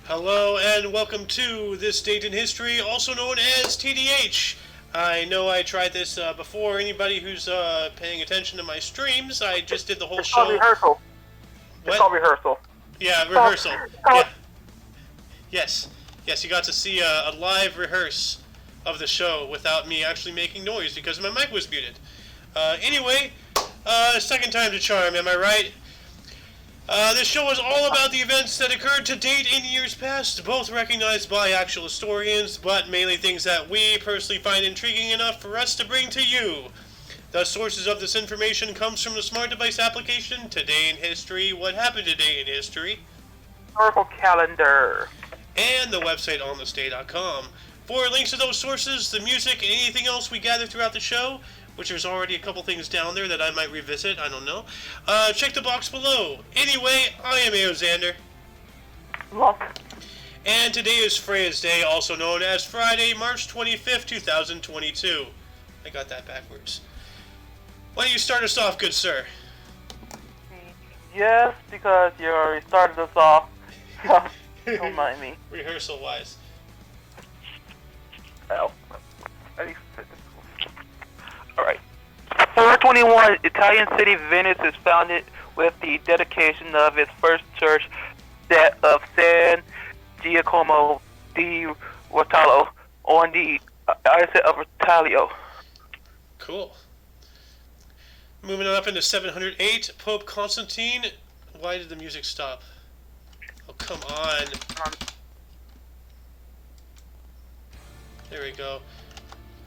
Hello and welcome to This Date in History, also known as TDH. I know I tried this before. Anybody who's paying attention to my streams, I just did the whole It's called show. rehearsal. What? It's called rehearsal. Yeah, rehearsal. Yeah. Yes. Yes, you got to see a live rehearse of the show without me actually making noise because my mic was muted. Anyway, second time to charm, am I right? This show is all about the events that occurred to date in years past, both recognized by actual historians, but mainly things that we personally find intriguing enough for us to bring to you. The sources of this information comes from the smart device application Today in History, What Happened Today in History, Historical calendar. and the website onthestay.com. For links to those sources, the music, and anything else we gather throughout the show, which there's already a couple things down there that I might revisit, I don't know, check the box below. Anyway, I am Aoxander. Look. And today is Freya's Day, also known as Friday, March 25th, 2022. I got that backwards. Why don't you start us off, good sir? Yes, because you already started us off. Don't mind me. Rehearsal-wise. Oh. Alright. 421, Italian city Venice is founded with the dedication of its first church, that of San Giacomo di Rotalo, on the islet of Rotalio. Cool. Moving on up into 708, Pope Constantine. Why did the music stop? Oh, come on. There we go.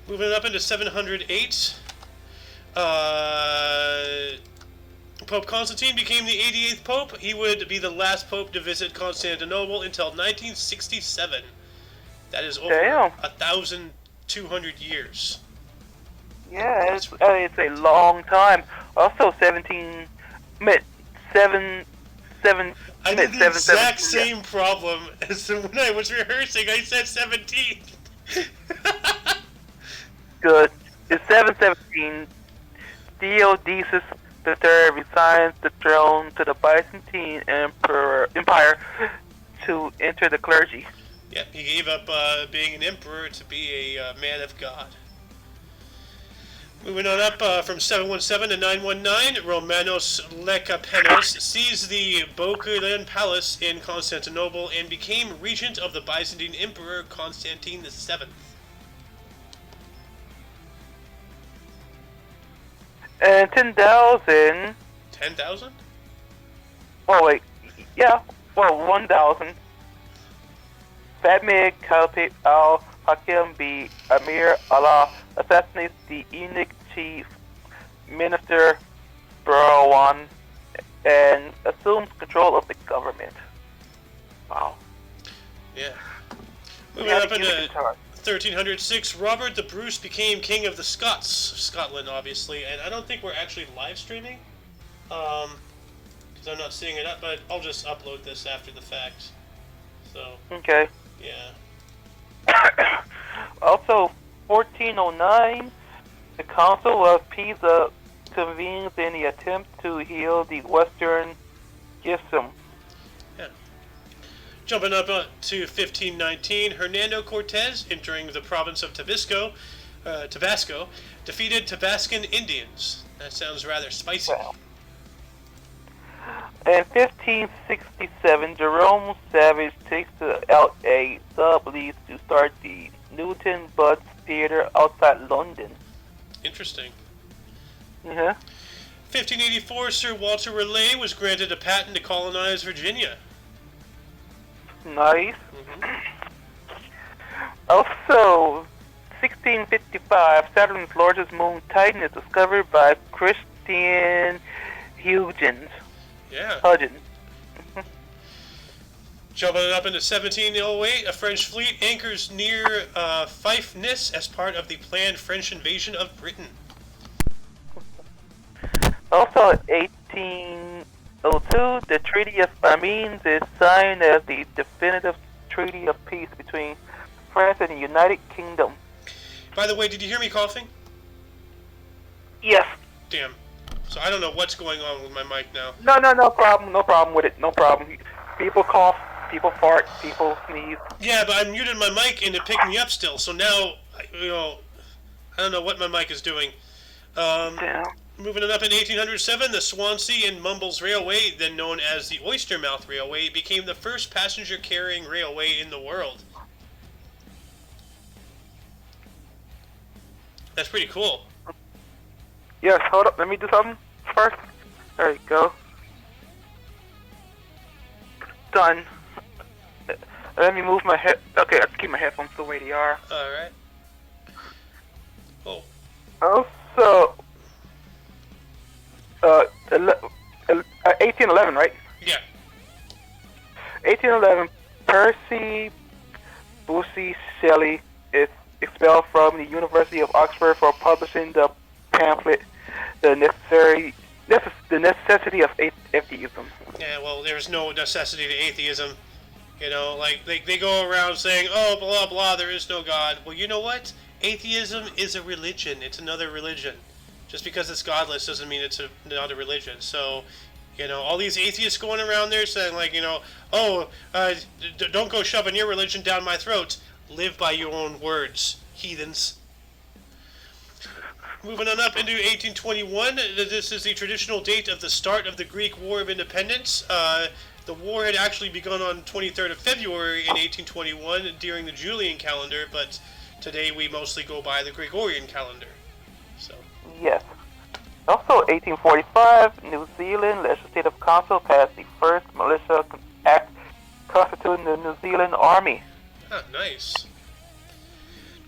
Moving up into 708, Pope Constantine became the 88th Pope. He would be the last Pope to visit Constantinople until 1967. That is over 1,200 years. Yeah, it's a long time. Also, 7. I did the exact same problem as when I was rehearsing. I said 17. Good. In 717, Theodosius III resigns the throne to the Byzantine Empire to enter the clergy. Yeah, he gave up being an emperor to be a man of God. Moving on up from 717 to 919, Romanos Lekapenos seized the Bokurlan Palace in Constantinople and became regent of the Byzantine Emperor Constantine VII. And 10,000. 10,000? Oh, wait. Yeah. Well, 1,000. Fatmid Caliph al-Hakim B. Amir Allah assassinates the eunuch chief minister Barwan and assumes control of the government. Wow. Yeah. Moving up into 1306, Robert the Bruce became king of the Scots, Scotland, obviously, and I don't think we're actually live streaming, because I'm not seeing it up, but I'll just upload this after the fact. So. Okay. Yeah. Also, 1409, the Council of Pisa convenes in the attempt to heal the Western Schism. Yeah. Jumping up to 1519, Hernando Cortez, entering the province of Tabasco, defeated Tabascan Indians. That sounds rather spicy. Wow. In 1567, Jerome Savage takes out a sublease to start the Newton Butts Theatre outside London. Interesting. 1584, Sir Walter Raleigh was granted a patent to colonize Virginia. Nice. Mm-hmm. Also, 1655, Saturn's largest moon, Titan, is discovered by Christian Huygens. Yeah. Huygens. Jumping up into 1708, a French fleet anchors near Fife-Nice as part of the planned French invasion of Britain. Also, 1802, the Treaty of Amiens is signed as the definitive treaty of peace between France and the United Kingdom. By the way, did you hear me coughing? Yes. Damn. So I don't know what's going on with my mic now. No problem with it. No problem. People cough People fart, people sneeze. Yeah, but I muted my mic and it picked me up still. So now, I don't know what my mic is doing. Damn. Moving on up in 1807, the Swansea and Mumbles Railway, then known as the Oystermouth Railway, became the first passenger-carrying railway in the world. That's pretty cool. Yes, hold up. Let me do something first. There you go. Done. Let me move my head. Okay, I have to keep my headphones the way they are. Alright. Oh. Also, 1811, right? Yeah. 1811, Percy Bussy Shelley is expelled from the University of Oxford for publishing the pamphlet The Necessity of Atheism. Yeah, well, there's no necessity to atheism. Like, they go around saying, oh, blah, blah, there is no God. Well, you know what? Atheism is a religion. It's another religion. Just because it's godless doesn't mean it's not a religion. So, all these atheists going around there saying, like, don't go shoving your religion down my throat. Live by your own words, heathens. Moving on up into 1821, this is the traditional date of the start of the Greek War of Independence. The war had actually begun on 23rd of February in 1821 during the Julian calendar, but today we mostly go by the Gregorian calendar. So. Yes. Also, 1845, New Zealand Legislative Council passed the first Militia Act constituting the New Zealand Army. Ah, nice.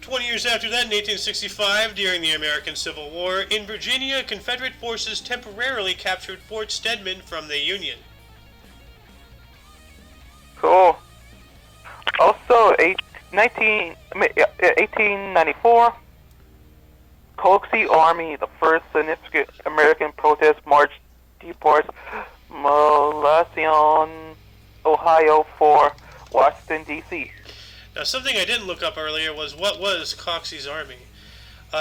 20 years after that, in 1865, during the American Civil War, in Virginia, Confederate forces temporarily captured Fort Stedman from the Union. Cool. Also, 1894, Coxey Army, the first significant American protest march, departs Molacion, Ohio for Washington, D.C. Now, something I didn't look up earlier was what was Coxey's Army.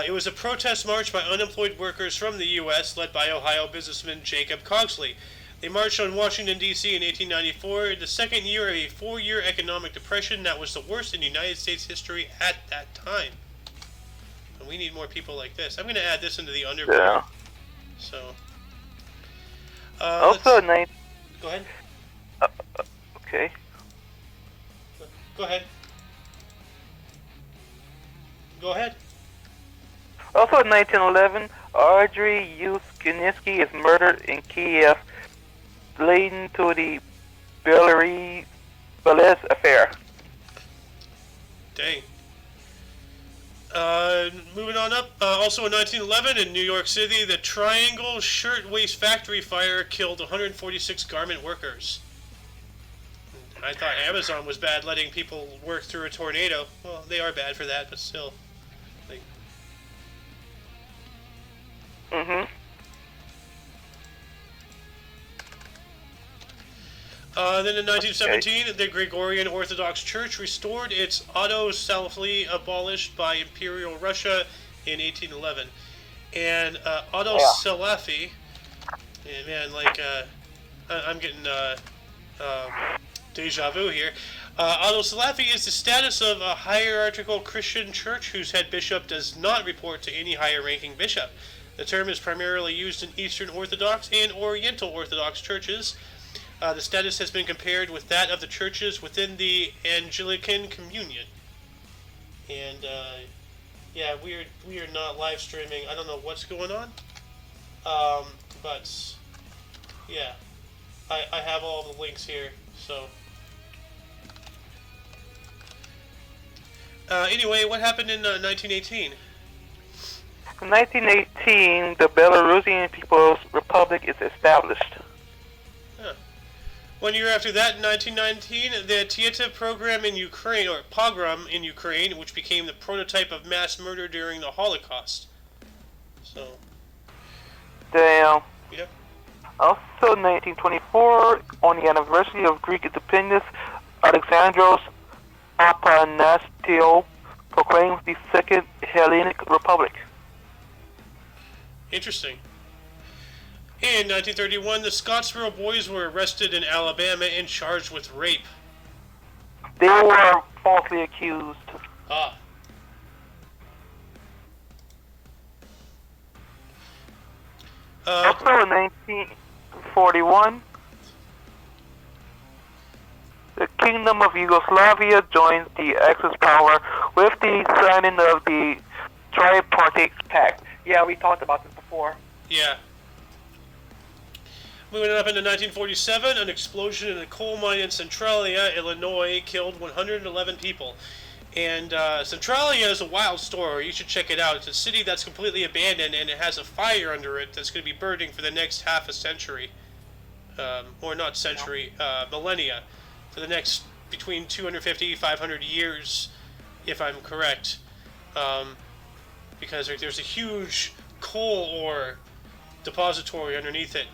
It was a protest march by unemployed workers from the U.S. led by Ohio businessman Jacob Coxley. They marched on Washington, D.C. in 1894, the second year of a 4-year economic depression that was the worst in United States history at that time. And we need more people like this. I'm going to add this into the underground. Yeah. So. Also, Go ahead. Okay. Go ahead. Go ahead. Also, in 1911, Audrey Yuskiniski is murdered in Kiev, leading to the Belarusian affair. Dang. Moving on up, also in 1911 in New York City, the Triangle Shirtwaist Factory fire killed 146 garment workers. I thought Amazon was bad letting people work through a tornado. Well, they are bad for that, but still. Mm-hmm. Then in 1917, the Gregorian Orthodox Church restored its autocephaly abolished by Imperial Russia in 1811. And autocephaly, man, like, I'm getting deja vu here. Autocephaly is the status of a hierarchical Christian church whose head bishop does not report to any higher-ranking bishop. The term is primarily used in Eastern Orthodox and Oriental Orthodox churches. The status has been compared with that of the churches within the Anglican Communion. And, yeah, we are not live streaming. I don't know what's going on. But, yeah, I have all the links here, so. Anyway, what happened in 1918? In 1918, the Belarusian People's Republic is established. Huh. 1 year after that, in 1919, the Tieta program in Ukraine, or pogrom in Ukraine, which became the prototype of mass murder during the Holocaust. So. Damn. Yep. Also, 1924, on the anniversary of Greek independence, Alexandros Papanastio proclaims the Second Hellenic Republic. Interesting. In 1931, the Scottsboro Boys were arrested in Alabama and charged with rape. They were falsely accused. Ah. Also in 1941, the Kingdom of Yugoslavia joins the Axis power with the signing of the Tripartite Pact. Yeah, we talked about this before. Yeah. Moving up into 1947, an explosion in a coal mine in Centralia, Illinois, killed 111 people. And Centralia is a wild story. You should check it out. It's a city that's completely abandoned, and it has a fire under it that's going to be burning for the next half a century. Or not century, millennia. For the next between 250 500 years, if I'm correct. Because there's a huge coal ore depository underneath it.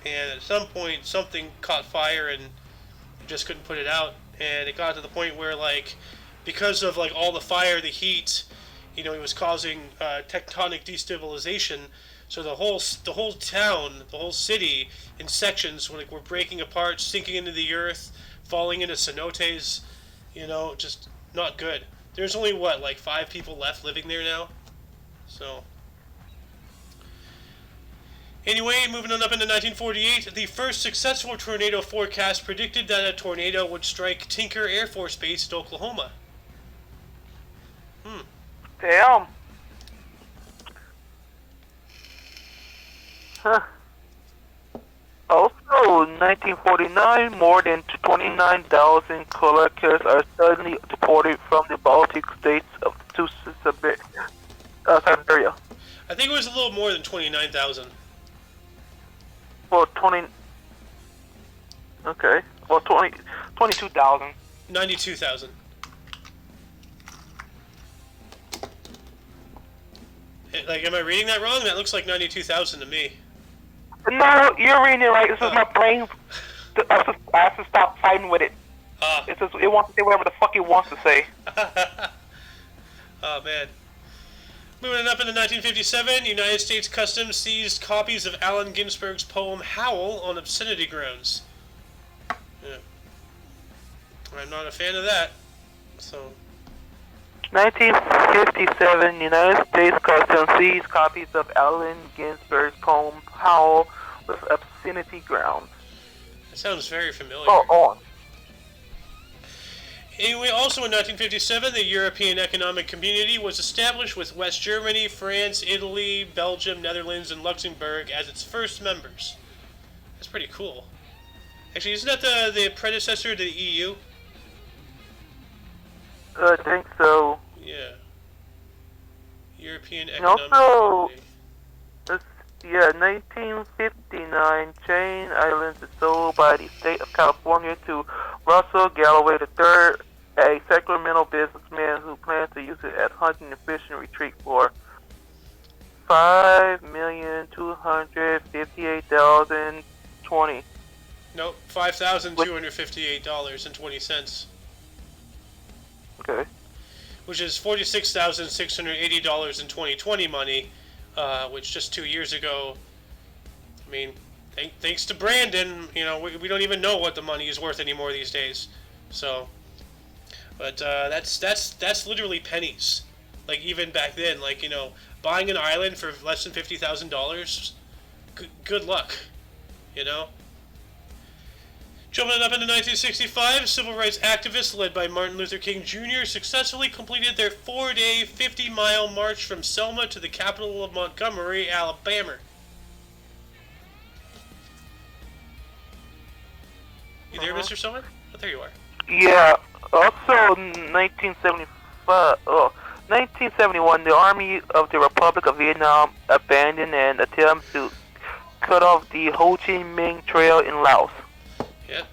And at some point, something caught fire and just couldn't put it out. And it got to the point where, like, because of like all the fire, the heat, it was causing tectonic destabilization. So the whole town, the whole city, in sections were breaking apart, sinking into the earth, falling into cenotes. Just not good. There's only 5 people left living there now. So. Anyway, moving on up into 1948, the first successful tornado forecast predicted that a tornado would strike Tinker Air Force Base in Oklahoma. Damn. Huh. Also, in 1949, more than 29,000 Kolakas are suddenly deported from the Baltic states to Siberia. I think it was a little more than 29,000. Well, 20. Okay. Well, 22,000. 92,000. Am I reading that wrong? That looks like 92,000 to me. No, you're reading it right. This is my brain. I have to stop fighting with it. It wants to say whatever the fuck it wants to say. Oh, man. Moving up into 1957, United States Customs seized copies of Allen Ginsberg's poem Howl on obscenity grounds. Yeah. I'm not a fan of that. So. 1957, United States Customs seized copies of Allen Ginsberg's poem Howl with obscenity grounds. That sounds very familiar. Oh, on. Anyway, also in 1957, the European Economic Community was established with West Germany, France, Italy, Belgium, Netherlands, and Luxembourg as its first members. That's pretty cool. Actually, isn't that the predecessor to the EU? I think so. Yeah. European Economic Community. 1959, Chain Islands is sold by the state of California to Russell Galloway III, a Sacramento businessman who plans to use it as hunting and fishing retreat for $5,258,020. Nope, $5,258.20. Okay. Which is $46,680 in 2020 money, which just 2 years ago, I mean, thanks to Brandon, we don't even know what the money is worth anymore these days. So, but that's literally pennies. Like even back then, buying an island for less than $50,000, good luck, Jumping up into 1965, civil rights activists led by Martin Luther King Jr. successfully completed their 4-day, 50-mile march from Selma to the capital of Montgomery, Alabama. You there, Mr. Selma? Oh, there you are. Yeah. Also, 1971, the Army of the Republic of Vietnam abandoned an attempt to cut off the Ho Chi Minh Trail in Laos. Yep.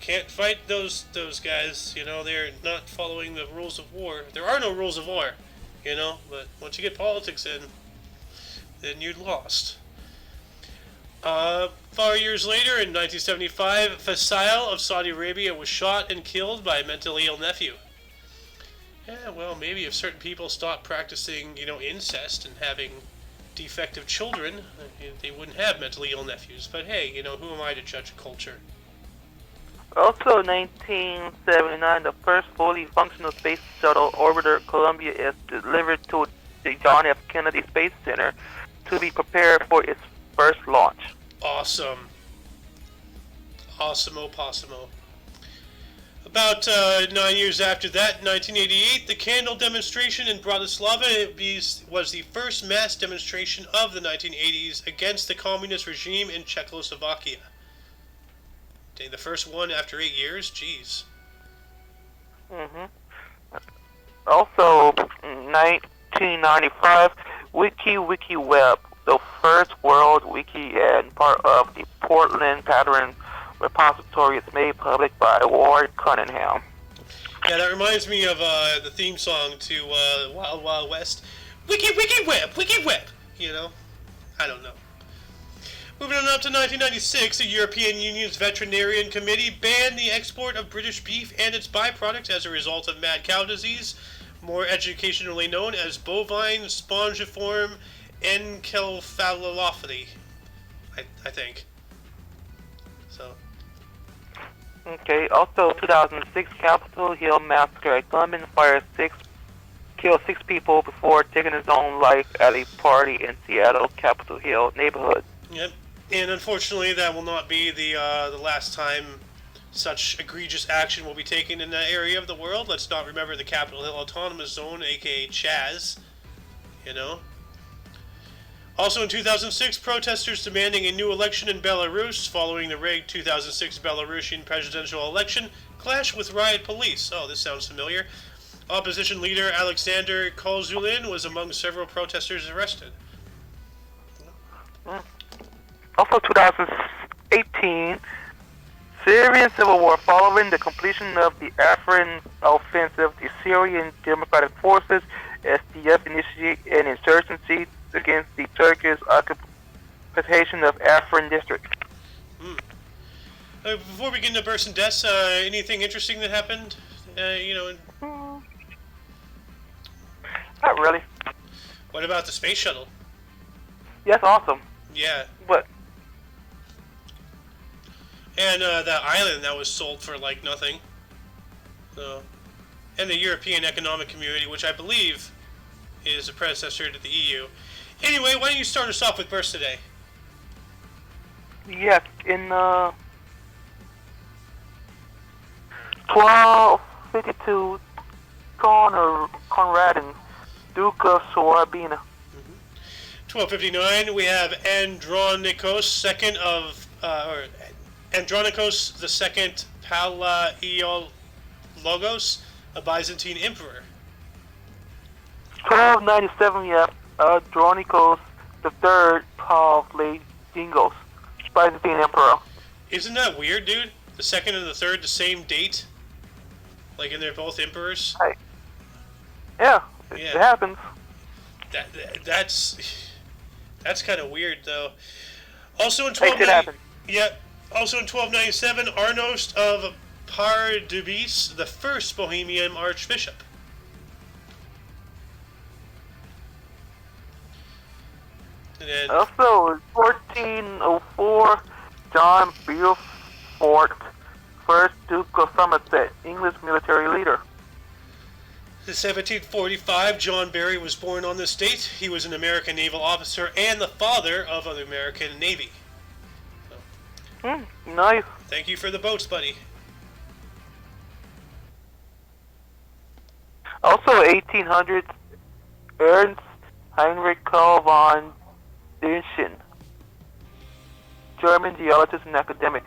Can't fight those guys. They're not following the rules of war. There are no rules of war. But once you get politics in, then you're lost. 5 years later, in 1975, Faisal of Saudi Arabia was shot and killed by a mentally ill nephew. Yeah, well, maybe if certain people stopped practicing, incest and having defective children, they wouldn't have mentally ill nephews. But hey, who am I to judge a culture? Also, 1979, the first fully functional space shuttle orbiter Columbia is delivered to the John F. Kennedy Space Center to be prepared for its first launch. Awesome. Awesome-o possimo. About 9 years after that, in 1988, the candle demonstration in Bratislava was the first mass demonstration of the 1980s against the communist regime in Czechoslovakia. Dang, the first one after 8 years? Jeez. Also, 1995, WikiWeb, the first world wiki and part of the Portland Pattern Repository, is made public by Ward Cunningham. Yeah, that reminds me of the theme song to Wild Wild West. WikiWeb! You know? I don't know. Moving on up to 1996, the European Union's Veterinarian Committee banned the export of British beef and its byproducts as a result of mad cow disease, more educationally known as bovine spongiform encephalopathy, I think. So. Okay, also 2006 Capitol Hill massacre. A gunman killed 6 people before taking his own life at a party in Seattle, Capitol Hill neighborhood. Yep. And unfortunately, that will not be the last time such egregious action will be taken in that area of the world. Let's not remember the Capitol Hill Autonomous Zone, aka Chaz. You know? Also in 2006, protesters demanding a new election in Belarus following the rigged 2006 Belarusian presidential election clashed with riot police. Oh, this sounds familiar. Opposition leader Alexander Kozulin was among several protesters arrested. Also 2018, Syrian civil war. Following the completion of the Afrin offensive, the Syrian Democratic Forces, SDF, initiated an insurgency against the Turkish occupation of Afrin district. Before we get into births and deaths, anything interesting that happened? Not really. What about the space shuttle? Yes, awesome. Yeah. What? And that island that was sold for like nothing. So, and the European Economic Community, which I believe is a predecessor to the EU. Anyway, why don't you start us off with births today? Yes, in 1252, Conradin, Duke of Swabina. 1259, we have Andronikos II of, or Andronikos II Palaiologos, a Byzantine emperor. 1297, yeah, Andronikos III Pavlagingos, Byzantine emperor. Isn't that weird, dude? The second and the third, the same date? Like, and they're both emperors? Right. Yeah, it happens. That's kind of weird, though. Also in 1297, Arnost of Pardubice, the first Bohemian archbishop. And then, also, 1404, John Beaufort, first Duke of Somerset, English military leader. In 1745, John Barry was born on this date. He was an American naval officer and the father of the American Navy. So, nice. thank you for the boats, buddy. Also, 1800s, Ernst Heinrich Karl von Dünchen, German geologist and academic.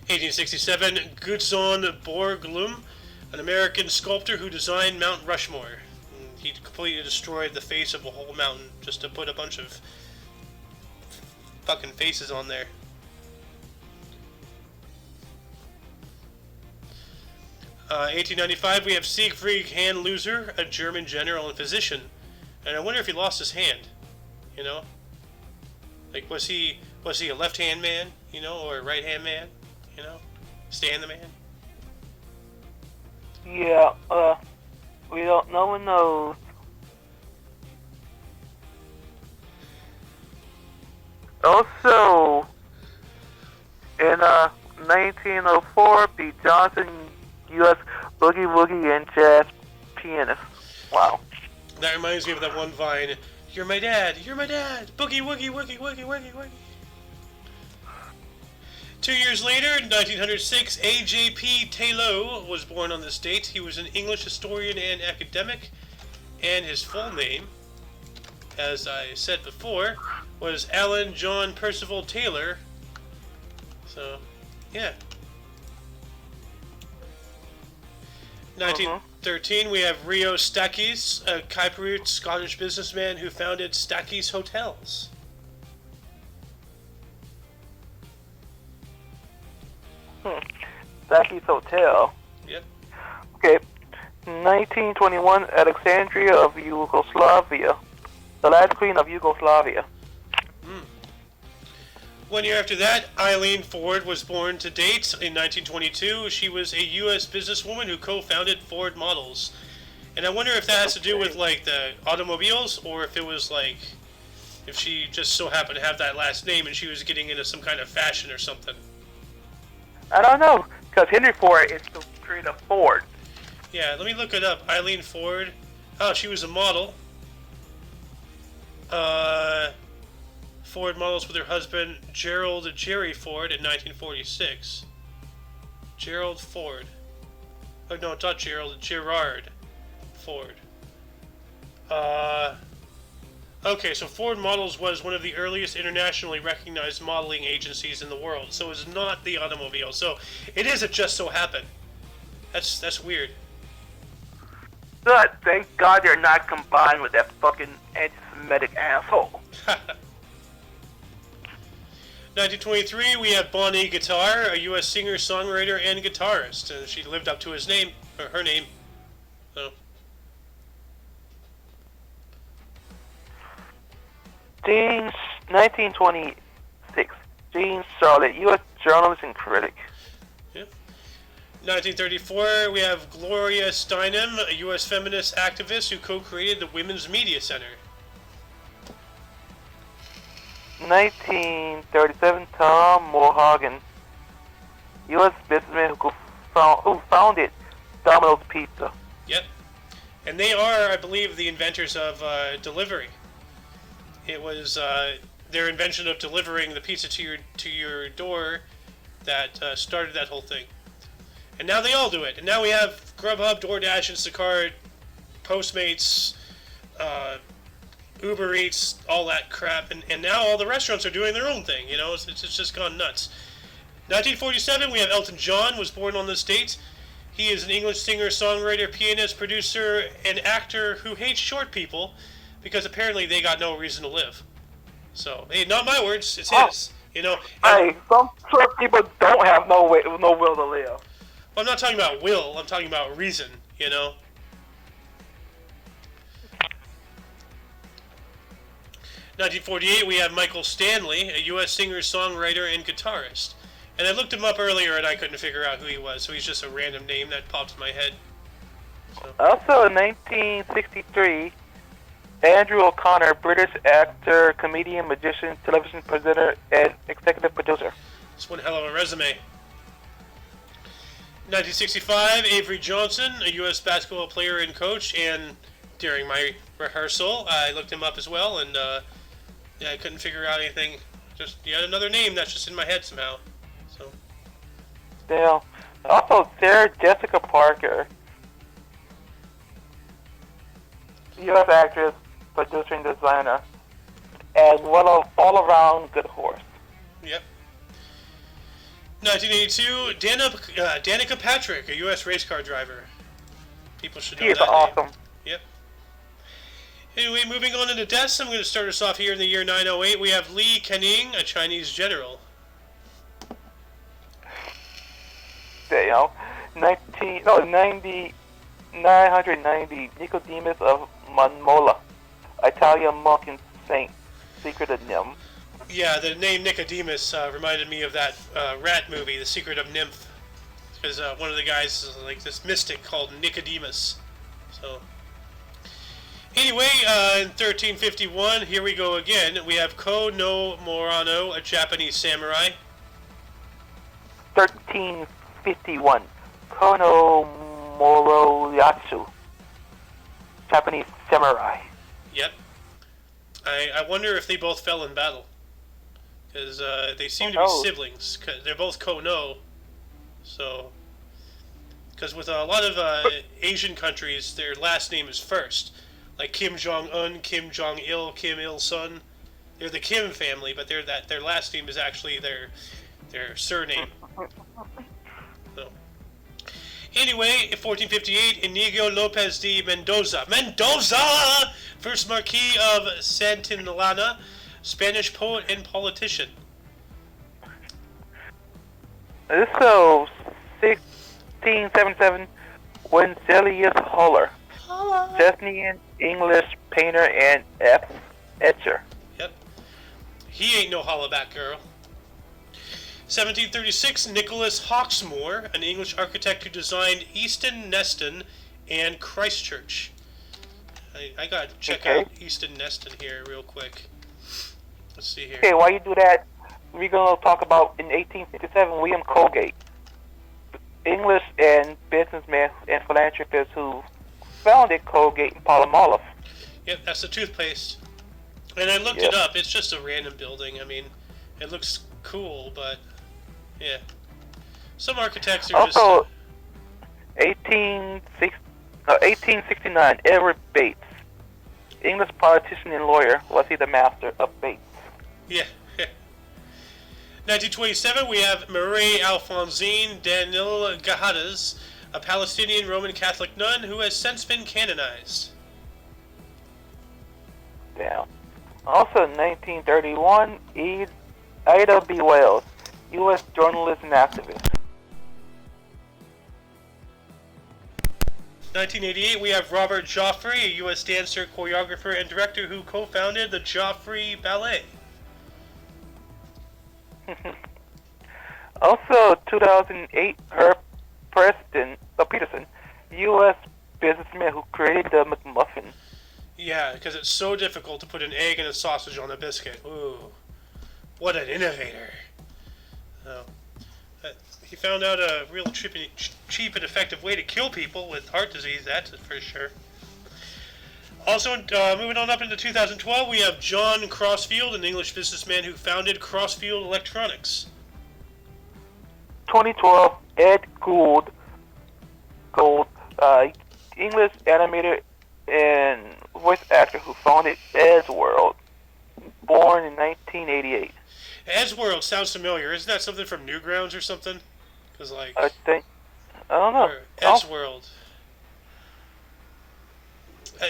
1867, Gutzon Borglum, an American sculptor who designed Mount Rushmore. He completely destroyed the face of a whole mountain just to put a bunch of fucking faces on there. 1895, we have Siegfried Handloser, a German general and physician. And I wonder if he lost his hand, you know? Like, was he a left-hand man, you know, or a right-hand man, you know? Stan the man? Yeah, no one knows. Also, in 1904, Pete Johnson, U.S. boogie woogie and jazz pianist. Wow. That reminds me of that one Vine. You're my dad. You're my dad. Boogie woogie woogie woogie woogie woogie. 2 years later, in 1906, A.J.P. Taylor was born on this date. He was an English historian and academic, and his full name, as I said before, was Alan John Percival Taylor. So, yeah. 1913, we have Rio Stakis, a Cypriot Scottish businessman who founded Stakis Hotels. Stakis Hotel. Yep. Okay. 1921, Alexandria of Yugoslavia. The last queen of Yugoslavia. 1 year after that, Eileen Ford was born to date in 1922. She was a U.S. businesswoman who co-founded Ford Models. And I wonder if that has to do with, like, the automobiles, or if it was, like, if she just so happened to have that last name and she was getting into some kind of fashion or something. I don't know, because Henry Ford is the creator of Ford. Yeah, let me look it up. Eileen Ford. Oh, she was a model. Ford Models with her husband, Gerald Jerry Ford, in 1946. Gerald Ford. Oh, no, not Gerald. Gerard Ford. Okay, so Ford Models was one of the earliest internationally recognized modeling agencies in the world. So it's not the automobile. So it is a just so happen. That's weird. Good. Thank God they're not combined with that fucking anti-Semitic asshole. 1923, we have Bonnie Guitar, a U.S. singer, songwriter, and guitarist. And she lived up to his name, or her name. So. James, 1926. James Charlotte, U.S. journalist and critic. Yeah. 1934, we have Gloria Steinem, a U.S. feminist activist who co-created the Women's Media Center. 1937, Tom Mulhagen, U.S. businessman who founded Domino's Pizza. Yep. And they are, I believe, the inventors of delivery. It was their invention of delivering the pizza to your door that started that whole thing. And now they all do it. And now we have Grubhub, DoorDash, Instacart, Postmates, Uber Eats, all that crap, and now all the restaurants are doing their own thing, you know, it's just gone nuts. 1947, we have Elton John, was born on this date. He is an English singer, songwriter, pianist, producer, and actor who hates short people because apparently they got no reason to live. So, hey, not my words, it's his, you know. Hey, some short people don't have no will to live. Well, I'm not talking about will, I'm talking about reason, you know. 1948, we have Michael Stanley, a U.S. singer, songwriter, and guitarist. And I looked him up earlier and I couldn't figure out who he was, so he's just a random name that popped in my head. So. Also in 1963, Andrew O'Connor, British actor, comedian, magician, television presenter, and executive producer. That's one hell of a resume. 1965, Avery Johnson, a U.S. basketball player and coach, and during my rehearsal, I looked him up as well, and yeah, I couldn't figure out anything. Just yet another name that's just in my head somehow. So. Yeah. Also, Sarah Jessica Parker, U.S. actress, producer, and designer, and all-around good horse. Yep. 1982, Danica Patrick, a U.S. race car driver. People should know that name. She is awesome. Yep. Anyway, moving on into deaths, I'm going to start us off here in the year 908. We have Li Kening, a Chinese general. You know, 990, Nicodemus of Monmola, Italian monk and saint, Secret of Nim. Yeah, the name Nicodemus reminded me of that rat movie, The Secret of Nymph. Because one of the guys is like this mystic called Nicodemus. So, anyway, in 1351, here we go again. We have Ko no Morano, a Japanese samurai. 1351, Kono Moroyasu, Japanese samurai. Yep. I wonder if they both fell in battle. Because they seem to be siblings. Cause they're both Kono. So... Because with a lot of Asian countries, their last name is first. Like Kim Jong-un, Kim Jong-il, Kim Il-sung. They're the Kim family, but their last name is actually their surname. So. Anyway, in 1458, Inigo Lopez de Mendoza. Mendoza! First Marquis of Santillana, Spanish poet and politician. This is 1677, Wenceslaus Hollar, Bosnian English painter and etcher. Yep. He ain't no hollaback girl. 1736, Nicholas Hawksmoor, an English architect who designed Easton Neston and Christchurch. I gotta check out Easton Neston here real quick. Let's see here. Okay, while you do that, we're going to talk about, in 1857, William Colgate, English and businessman and philanthropist who founded Colgate and Palmolive. Yep, that's the toothpaste. And I looked it up. It's just a random building. I mean, it looks cool, but yeah. Some architects are also, 1869, Edward Bates, English politician and lawyer. Was he the master of Bates? Yeah. 1927, we have Marie Alphonsine Danil Gahadas, a Palestinian Roman Catholic nun who has since been canonized. Damn. Also, 1931, Ida B. Wells, U.S. journalist and activist. 1988, we have Robert Joffrey, a U.S. dancer, choreographer, and director who co-founded the Joffrey Ballet. Also, 2008, Herb Peterson, U.S. businessman who created the McMuffin. Yeah, because it's so difficult to put an egg and a sausage on a biscuit. Ooh, what an innovator. He found out a real cheap and effective way to kill people with heart disease, that's for sure. Also, moving on up into 2012, we have John Crossfield, an English businessman who founded Crossfield Electronics. 2012, Ed Gould, English animator and voice actor who founded Eddsworld, born in 1988. Eddsworld sounds familiar. Isn't that something from Newgrounds or something? Because I don't know. Eddsworld.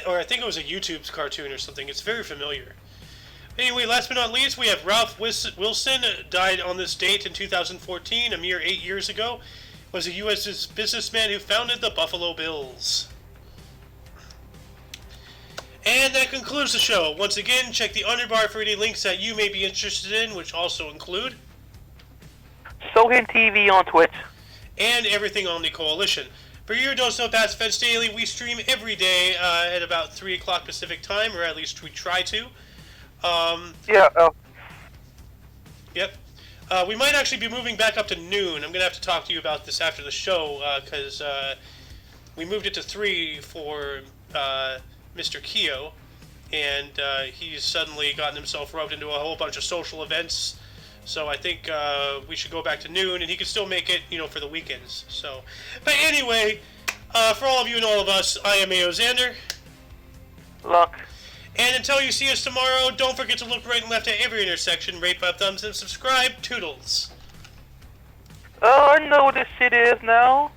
Or I think it was a YouTube cartoon or something. It's very familiar. Anyway, last but not least, we have Ralph Wilson, died on this date in 2014, a mere 8 years ago. Was a U.S. businessman who founded the Buffalo Bills. And that concludes the show. Once again, check the underbar for any links that you may be interested in, which also include Sohin TV on Twitch. And everything Omni Coalition. For your dose of Past Fence Daily, we stream every day at about 3 o'clock Pacific time, or at least we try to. Yep. We might actually be moving back up to noon. I'm going to have to talk to you about this after the show, because we moved it to 3 for Mr. Keo, and he's suddenly gotten himself roped into a whole bunch of social events. So I think we should go back to noon, and he can still make it, for the weekends. So, but anyway, for all of you and all of us, I am A.O. Xander. Look. And until you see us tomorrow, don't forget to look right and left at every intersection, rate 5 thumbs, and subscribe. Toodles. Oh, I know what this shit is now.